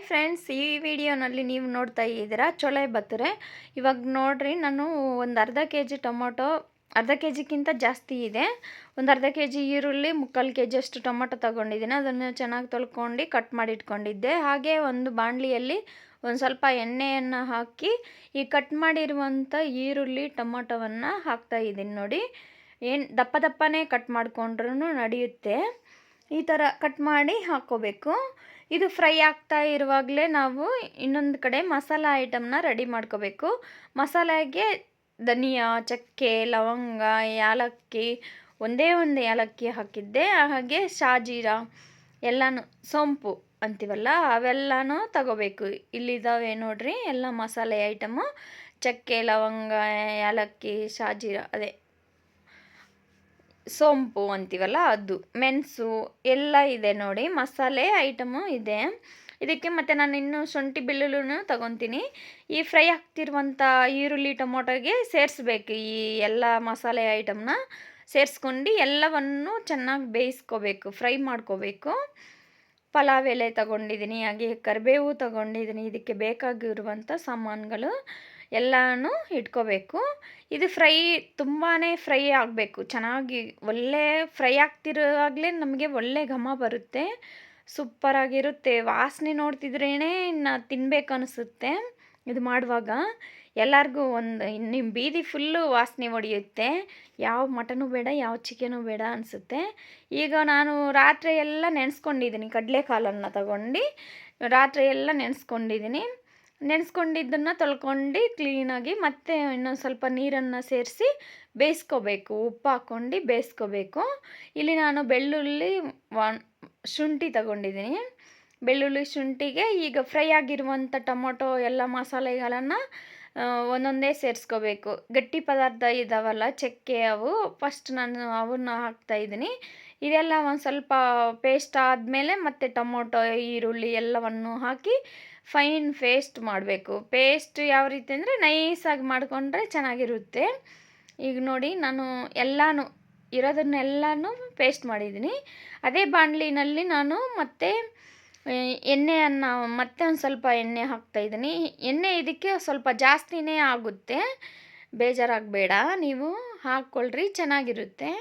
Friends, ಈ ವಿಡಿಯೋನಲ್ಲಿ ನೀವು ನೋಡ್ತಾ ಇದ್ದೀರಾ ಚೋಲೆ ಭತ್ತೂರೆ. ಇವಾಗ ನೋಡ್ರಿ, ನಾನು ಒಂದು ಅರ್ಧ ಕೆ ಜಿ ಟೊಮೊಟೊ, ಅರ್ಧ ಕೆ ಜಿಗಿಂತ ಜಾಸ್ತಿ ಇದೆ, ಒಂದು ಅರ್ಧ ಕೆ ಜಿ ಈರುಳ್ಳಿ, ಮುಕ್ಕಾಲು ಕೆ ಜಿಯಷ್ಟು ಟೊಮೊಟೊ ತೊಗೊಂಡಿದ್ದೀನಿ. ಅದನ್ನು ಚೆನ್ನಾಗಿ ತೊಳ್ಕೊಂಡು ಕಟ್ ಮಾಡಿ ಇಟ್ಕೊಂಡಿದ್ದೆ. ಹಾಗೆ ಒಂದು ಬಾಣಲಿಯಲ್ಲಿ ಒಂದು ಸ್ವಲ್ಪ ಎಣ್ಣೆಯನ್ನು ಹಾಕಿ ಈ ಕಟ್ ಮಾಡಿರುವಂಥ ಈರುಳ್ಳಿ ಟೊಮೊಟೊವನ್ನು ಹಾಕ್ತಾಯಿದ್ದೀನಿ. ನೋಡಿ, ಏನು ದಪ್ಪ ದಪ್ಪನೇ ಕಟ್ ಮಾಡಿಕೊಂಡ್ರೂ ನಡೆಯುತ್ತೆ. ಈ ಥರ ಕಟ್ ಮಾಡಿ ಹಾಕ್ಕೋಬೇಕು. ಇದು ಫ್ರೈ ಆಗ್ತಾ ಇರುವಾಗಲೇ ನಾವು ಇನ್ನೊಂದು ಕಡೆ ಮಸಾಲ ಐಟಮ್ನ ರೆಡಿ ಮಾಡ್ಕೋಬೇಕು. ಮಸಾಲೆಗೆ ಧನಿಯಾ, ಚಕ್ಕೆ, ಲವಂಗ, ಏಲಕ್ಕಿ, ಒಂದೇ ಒಂದು ಏಲಕ್ಕಿ ಹಾಕಿದ್ದೆ. ಹಾಗೆ ಶಾಜೀರ ಎಲ್ಲನೂ, ಸೋಂಪು ಅಂತೀವಲ್ಲ, ಅವೆಲ್ಲನೂ ತಗೋಬೇಕು. ಇಲ್ಲಿದ್ದಾವೆ ನೋಡ್ರಿ ಎಲ್ಲ ಮಸಾಲೆ ಐಟಮು. ಚಕ್ಕೆ, ಲವಂಗ, ಏಲಕ್ಕಿ, ಶಾಜೀರ, ಅದೇ ಸೋಂಪು ಅಂತೀವಲ್ಲ ಅದು, ಮೆಣಸು ಎಲ್ಲ ಇದೆ ನೋಡಿ, ಮಸಾಲೆ ಐಟಮು ಇದೆ ಇದಕ್ಕೆ. ಮತ್ತು ನಾನು ಇನ್ನೂ ಶುಂಠಿ ಬೆಳ್ಳುಳ್ಳಿನೂ ತಗೊತೀನಿ. ಈ ಫ್ರೈ ಆಗ್ತಿರುವಂಥ ಈರುಳ್ಳಿ ಟೊಮೊಟೊಗೆ ಸೇರಿಸ್ಬೇಕು. ಈ ಎಲ್ಲ ಮಸಾಲೆ ಐಟಮ್ನ ಸೇರಿಸ್ಕೊಂಡು ಎಲ್ಲವನ್ನು ಚೆನ್ನಾಗಿ ಬೇಯಿಸ್ಕೋಬೇಕು, ಫ್ರೈ ಮಾಡ್ಕೋಬೇಕು. ಪಲಾವ್ ಎಲೆ ತಗೊಂಡಿದ್ದೀನಿ, ಹಾಗೆ ಕರಿಬೇವು ತಗೊಂಡಿದ್ದೀನಿ. ಇದಕ್ಕೆ ಬೇಕಾಗಿರುವಂಥ ಸಾಮಾನುಗಳು ಎಲ್ಲನೂ ಇಟ್ಕೋಬೇಕು. ಇದು ಫ್ರೈ ತುಂಬಾ ಫ್ರೈ ಆಗಬೇಕು, ಚೆನ್ನಾಗಿ ಒಳ್ಳೆ ಫ್ರೈ ಆಗ್ತಿರುವಾಗಲೇ ನಮಗೆ ಒಳ್ಳೆ ಘಮ ಬರುತ್ತೆ, ಸೂಪರಾಗಿರುತ್ತೆ. ವಾಸನೆ ನೋಡ್ತಿದ್ರೇ ಇನ್ನು ತಿನ್ಬೇಕು ಅನಿಸುತ್ತೆ. ಇದು ಮಾಡುವಾಗ ಎಲ್ಲರಿಗೂ ನಿಮ್ಮ ಬೀದಿ ಫುಲ್ಲು ವಾಸನೆ ಹೊಡೆಯುತ್ತೆ. ಯಾವ ಮಟನು ಬೇಡ, ಯಾವ ಚಿಕನು ಬೇಡ ಅನಿಸುತ್ತೆ. ಈಗ ನಾನು ರಾತ್ರಿ ಎಲ್ಲ ನೆನೆಸ್ಕೊಂಡಿದ್ದೀನಿ, ಕಡಲೆಕಾಳನ್ನು ತಗೊಂಡು ರಾತ್ರಿ ಎಲ್ಲ ನೆನೆಸ್ಕೊಂಡಿದ್ದನ್ನು ತೊಳ್ಕೊಂಡು ಕ್ಲೀನಾಗಿ ಮತ್ತೆ ಇನ್ನೊಂದು ಸ್ವಲ್ಪ ನೀರನ್ನು ಸೇರಿಸಿ ಬೇಯಿಸ್ಕೋಬೇಕು, ಉಪ್ಪು ಹಾಕ್ಕೊಂಡು ಬೇಯಿಸ್ಕೋಬೇಕು. ಇಲ್ಲಿ ನಾನು ಬೆಳ್ಳುಳ್ಳಿ, ಶುಂಠಿ ತಗೊಂಡಿದ್ದೀನಿ. ಬೆಳ್ಳುಳ್ಳಿ ಶುಂಠಿಗೆ ಈಗ ಫ್ರೈ ಆಗಿರುವಂಥ ಟೊಮೊಟೊ ಎಲ್ಲ ಮಸಾಲೆಗಳನ್ನು ಒಂದೊಂದೇ ಸೇರಿಸ್ಕೋಬೇಕು. ಗಟ್ಟಿ ಪದಾರ್ಥ ಇದ್ದಾವಲ್ಲ, ಚಕ್ಕೆ, ಅವು ಫಸ್ಟ್ ನಾನು ಅವನ್ನ ಹಾಕ್ತಾಯಿದ್ದೀನಿ. ಇದೆಲ್ಲ ಒಂದು ಸ್ವಲ್ಪ ಪೇಸ್ಟ್ ಆದಮೇಲೆ ಮತ್ತೆ ಟೊಮೊಟೊ, ಈರುಳ್ಳಿ ಎಲ್ಲವನ್ನು ಹಾಕಿ ಫೈನ್ ಪೇಸ್ಟ್ ಮಾಡಬೇಕು. ಪೇಸ್ಟ್ ಯಾವ ರೀತಿ ಅಂದರೆ ನೈಸಾಗಿ ಮಾಡಿಕೊಂಡ್ರೆ ಚೆನ್ನಾಗಿರುತ್ತೆ. ಈಗ ನೋಡಿ, ನಾನು ಎಲ್ಲನೂ ಇರೋದನ್ನೆಲ್ಲನೂ ಪೇಸ್ಟ್ ಮಾಡಿದ್ದೀನಿ. ಅದೇ ಬಾಣಲಿನಲ್ಲಿ ನಾನು ಮತ್ತೆ ಎಣ್ಣೆಯನ್ನು ಮತ್ತೆ ಒಂದು ಸ್ವಲ್ಪ ಎಣ್ಣೆ ಹಾಕ್ತಾಯಿದ್ದೀನಿ. ಎಣ್ಣೆ ಇದಕ್ಕೆ ಸ್ವಲ್ಪ ಜಾಸ್ತಿನೇ ಆಗುತ್ತೆ, ಬೇಜಾರಾಗಬೇಡ, ನೀವು ಹಾಕ್ಕೊಳ್ರಿ, ಚೆನ್ನಾಗಿರುತ್ತೆ.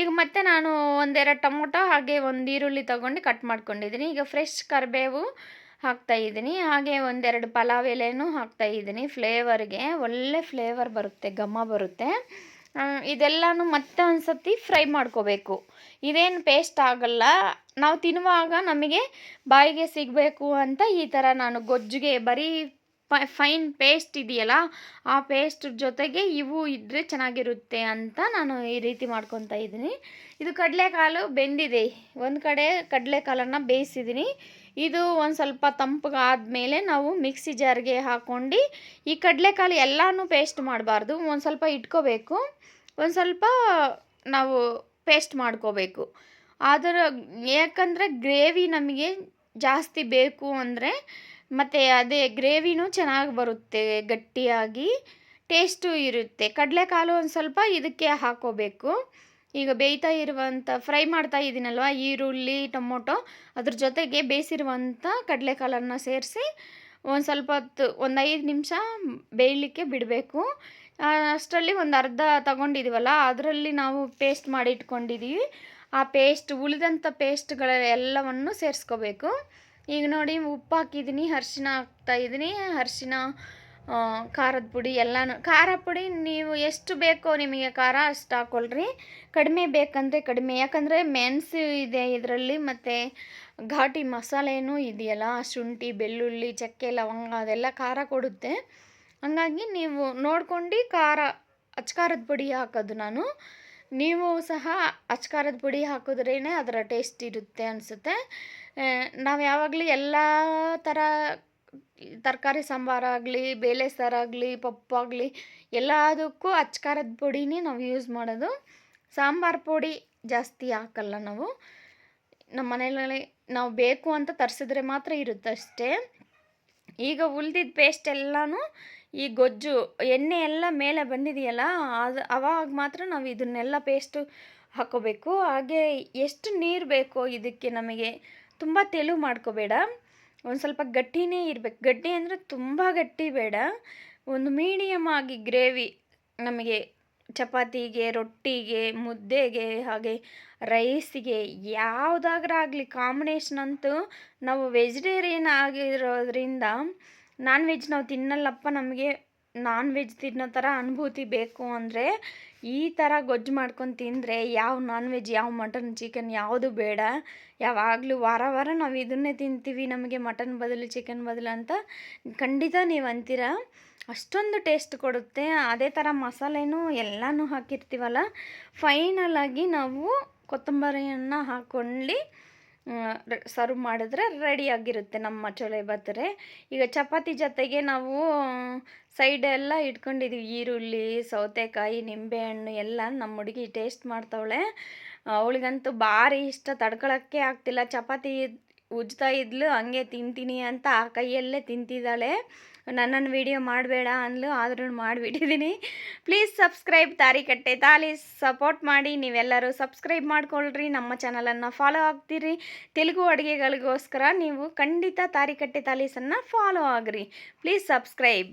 ಈಗ ಮತ್ತೆ ನಾನು ಒಂದೆರಡು ಟೊಮೊಟೊ ಹಾಗೆ ಒಂದು ಈರುಳ್ಳಿ ತೊಗೊಂಡು ಕಟ್ ಮಾಡ್ಕೊಂಡಿದ್ದೀನಿ. ಈಗ ಫ್ರೆಶ್ ಕರಿಬೇವು ಹಾಕ್ತಾಯಿದ್ದೀನಿ. ಹಾಗೆ ಒಂದೆರಡು ಪಲಾವ್ ಎಲೆನೂ ಹಾಕ್ತಾಯಿದ್ದೀನಿ. ಫ್ಲೇವರ್ಗೆ ಒಳ್ಳೆ ಫ್ಲೇವರ್ ಬರುತ್ತೆ, ಘಮ ಬರುತ್ತೆ. ಇದೆಲ್ಲನೂ ಮತ್ತೆ ಒಂದು ಸತಿ ಫ್ರೈ ಮಾಡ್ಕೋಬೇಕು. ಇದೇನು ಪೇಸ್ಟ್ ಆಗಲ್ಲ, ನಾವು ತಿನ್ನುವಾಗ ನಮಗೆ ಬಾಯಿಗೆ ಸಿಗಬೇಕು ಅಂತ ಈ ಥರ ನಾನು ಗೊಜ್ಜಿಗೆ ಬರೀ ಫೈನ್ ಪೇಸ್ಟ್ ಇದೆಯಲ್ಲ, ಆ ಪೇಸ್ಟ್ ಜೊತೆಗೆ ಇವು ಇದ್ದರೆ ಚೆನ್ನಾಗಿರುತ್ತೆ ಅಂತ ನಾನು ಈ ರೀತಿ ಮಾಡ್ಕೊತಾ ಇದ್ದೀನಿ. ಇದು ಕಡಲೆಕಾಳು ಬೆಂದಿದೆ, ಒಂದು ಕಡೆ ಕಡಲೆಕಾಳನ್ನು ಬೇಯಿಸಿದ್ದೀನಿ. ಇದು ಒಂದು ಸ್ವಲ್ಪ ತಂಪಗಾದಮೇಲೆ ನಾವು ಮಿಕ್ಸಿ ಜಾರ್ಗೆ ಹಾಕ್ಕೊಂಡು, ಈ ಕಡಲೆಕಾಳು ಎಲ್ಲನೂ ಪೇಸ್ಟ್ ಮಾಡಬಾರ್ದು, ಒಂದು ಸ್ವಲ್ಪ ಇಟ್ಕೋಬೇಕು, ಒಂದು ಸ್ವಲ್ಪ ನಾವು ಪೇಸ್ಟ್ ಮಾಡ್ಕೋಬೇಕು. ಅದರ ಯಾಕಂದರೆ ಗ್ರೇವಿ ನಮಗೆ ಜಾಸ್ತಿ ಬೇಕು ಅಂದರೆ, ಮತ್ತು ಅದೇ ಗ್ರೇವಿನೂ ಚೆನ್ನಾಗಿ ಬರುತ್ತೆ, ಗಟ್ಟಿಯಾಗಿ ಟೇಸ್ಟು ಇರುತ್ತೆ. ಕಡಲೆಕಾಳು ಒಂದು ಸ್ವಲ್ಪ ಇದಕ್ಕೆ ಹಾಕ್ಕೋಬೇಕು. ಈಗ ಬೇಯ್ತಾ ಇರುವಂಥ ಫ್ರೈ ಮಾಡ್ತಾ ಇದ್ದೀನಲ್ವ ಈರುಳ್ಳಿ ಟೊಮೊಟೊ, ಅದ್ರ ಜೊತೆಗೆ ಬೇಯಿಸಿರುವಂಥ ಕಡಲೆಕಾಳನ್ನು ಸೇರಿಸಿ ಒಂದು ಸ್ವಲ್ಪ ಹೊತ್ತು, ಒಂದು 5 ನಿಮಿಷ ಬೇಯಲಿಕ್ಕೆ ಬಿಡಬೇಕು. ಅಷ್ಟರಲ್ಲಿ ಒಂದು ಅರ್ಧ ತಗೊಂಡಿದ್ದೀವಲ್ಲ, ಅದರಲ್ಲಿ ನಾವು ಪೇಸ್ಟ್ ಮಾಡಿ ಇಟ್ಕೊಂಡಿದ್ದೀವಿ. ಆ ಪೇಸ್ಟ್, ಉಳಿದಂಥ ಪೇಸ್ಟ್ಗಳ ಎಲ್ಲವನ್ನು ಸೇರಿಸ್ಕೋಬೇಕು. ಈಗ ನೋಡಿ, ಉಪ್ಪು ಹಾಕಿದ್ದೀನಿ, ಅರಿಶಿನ ಹಾಕ್ತಾಯಿದ್ದೀನಿ. ಅರಿಶಿನ, ಖಾರದ ಪುಡಿ ಎಲ್ಲನೂ. ಖಾರ ಪುಡಿ ನೀವು ಎಷ್ಟು ಬೇಕೋ ನಿಮಗೆ ಖಾರ ಅಷ್ಟು ಹಾಕ್ಕೊಳ್ರಿ, ಕಡಿಮೆ ಬೇಕಂದರೆ ಕಡಿಮೆ, ಯಾಕಂದರೆ ಮೆಣಸು ಇದೆ ಇದರಲ್ಲಿ, ಮತ್ತು ಘಾಟಿ ಮಸಾಲೆನೂ ಇದೆಯಲ್ಲ, ಶುಂಠಿ, ಬೆಳ್ಳುಳ್ಳಿ, ಚಕ್ಕೆ, ಲವಂಗ, ಅದೆಲ್ಲ ಖಾರ ಕೊಡುತ್ತೆ. ಹಂಗಾಗಿ ನೀವು ನೋಡ್ಕೊಂಡು ಅಚ್ಕಾರದ ಪುಡಿ ಹಾಕೋದು ನಾನು. ನೀವು ಸಹ ಅಚ್ಕಾರದ ಪುಡಿ ಹಾಕಿದ್ರೇ ಅದರ ಟೇಸ್ಟ್ ಇರುತ್ತೆ ಅನಿಸುತ್ತೆ. ನಾವು ಯಾವಾಗಲೂ ಎಲ್ಲ ಥರ ತರಕಾರಿ ಸಾಂಬಾರಾಗಲಿ, ಬೇಳೆ ಸಾರಾಗಲಿ, ಪಪ್ಪಾಗಲಿ ಎಲ್ಲದಕ್ಕೂ ಅಚ್ಕಾರದ ಪುಡಿನೇ ನಾವು ಯೂಸ್ ಮಾಡೋದು. ಸಾಂಬಾರು ಪುಡಿ ಜಾಸ್ತಿ ಹಾಕಲ್ಲ ನಾವು. ನಮ್ಮ ಮನೆಯಲ್ಲಿ ನಾವು ಬೇಕು ಅಂತ ತರಿಸಿದ್ರೆ ಮಾತ್ರ ಇರುತ್ತೆ ಅಷ್ಟೇ. ಈಗ ಉಳಿದಿದ್ದ ಪೇಸ್ಟ್ ಎಲ್ಲನೂ ಈ ಗೊಜ್ಜು ಎಣ್ಣೆ ಎಲ್ಲ ಮೇಲೆ ಬಂದಿದೆಯಲ್ಲ, ಅದು ಅವಾಗ ಮಾತ್ರ ನಾವು ಇದನ್ನೆಲ್ಲ ಪೇಸ್ಟು ಹಾಕ್ಕೋಬೇಕು. ಹಾಗೆ ಎಷ್ಟು ನೀರು ಬೇಕೋ ಇದಕ್ಕೆ, ನಮಗೆ ತುಂಬ ತೆಳು ಮಾಡ್ಕೋಬೇಡ. ಒಂದು ಸ್ವಲ್ಪ ಗಟ್ಟಿನೇ ಇರಬೇಕು. ಗಟ್ಟಿ ಅಂದರೆ ತುಂಬ ಗಟ್ಟಿ ಬೇಡ. ಒಂದು ಮೀಡಿಯಮ್ ಆಗಿ ಗ್ರೇವಿ ನಮಗೆ ಚಪಾತಿಗೆ, ರೊಟ್ಟಿಗೆ, ಮುದ್ದೆಗೆ, ಹಾಗೆ ರೈಸಿಗೆ ಯಾವುದಾದ್ರಾಗಲಿ ಕಾಂಬಿನೇಷನ್ ಅಂತೂ ನಾವು ವೆಜಿಟೇರಿಯನ್ ಆಗಿರೋದ್ರಿಂದ ನಾನ್ ವೆಜ್ ನಾವು ತಿನ್ನಲ್ಲಪ್ಪ, ನಮಗೆ ನಾನ್ ವೆಜ್ ತಿನ್ನೋ ಥರ ಅನುಭೂತಿ ಬೇಕು ಅಂದರೆ ಈ ಥರ ಗೊಜ್ಜು ಮಾಡ್ಕೊಂಡು ತಿಂದರೆ ಯಾವ ನಾನ್ ವೆಜ್, ಯಾವ ಮಟನ್, ಚಿಕನ್ ಯಾವುದು ಬೇಡ. ಯಾವಾಗಲೂ ವಾರ ವಾರ ನಾವು ಇದನ್ನೇ ತಿಂತೀವಿ, ನಮಗೆ ಮಟನ್ ಬದಲು ಚಿಕನ್ ಬದಲು ಅಂತ ಖಂಡಿತ ನೀವು ಅಂತೀರ. ಅಷ್ಟೊಂದು ಟೇಸ್ಟ್ ಕೊಡುತ್ತೆ. ಅದೇ ಥರ ಮಸಾಲೆನೂ ಎಲ್ಲನೂ ಹಾಕಿರ್ತೀವಲ್ಲ, ಫೈನಲಾಗಿ ನಾವು ಕೊತ್ತಂಬರಿಯನ್ನು ಹಾಕ್ಕೊಂಡು ಸರ್ವ್ ಮಾಡಿದ್ರೆ ರೆಡಿಯಾಗಿರುತ್ತೆ ನಮ್ಮ ಚೋಲೆ ಭಟೂರೆ. ಈಗ ಚಪಾತಿ ಜೊತೆಗೆ ನಾವು ಸೈಡೆಲ್ಲ ಇಟ್ಕೊಂಡಿದ್ದೀವಿ, ಈರುಳ್ಳಿ, ಸೌತೆಕಾಯಿ, ನಿಂಬೆಹಣ್ಣು ಎಲ್ಲ ನಮ್ಮ ಹುಡುಗಿ ಟೇಸ್ಟ್ ಮಾಡ್ತಾವಳೆ. ಅವಳಿಗಂತೂ ಭಾರಿ ಇಷ್ಟ, ತಡ್ಕೊಳಕ್ಕೆ ಆಗ್ತಿಲ್ಲ. ಚಪಾತಿ ಉಜ್ತಾ ಇದ್ಲು, ಹಂಗೆ ತಿಂತೀನಿ ಅಂತ ಆ ಕೈಯಲ್ಲೇ ತಿಂತಿದ್ದಾಳೆ. ನನ್ನನ್ನು ವಿಡಿಯೋ ಮಾಡಬೇಡ ಅಂದ್ಲು, ಆದ್ರೂ ಮಾಡಿಬಿಟ್ಟಿದ್ದೀನಿ. ಪ್ಲೀಸ್ ಸಬ್ಸ್ಕ್ರೈಬ್ ತಾರಿಕಟ್ಟೆ ತಾಲೀಸ್, ಸಪೋರ್ಟ್ ಮಾಡಿ. ನೀವೆಲ್ಲರೂ ಸಬ್ಸ್ಕ್ರೈಬ್ ಮಾಡ್ಕೊಳ್ರಿ, ನಮ್ಮ ಚಾನಲನ್ನು ಫಾಲೋ ಆಗ್ತೀರಿ. ತೆಲುಗು ಅಡುಗೆಗಳಿಗೋಸ್ಕರ ನೀವು ಖಂಡಿತ ತಾರಿಕಟ್ಟೆ ತಾಲೀಸನ್ನು ಫಾಲೋ ಆಗ್ರಿ. Please subscribe.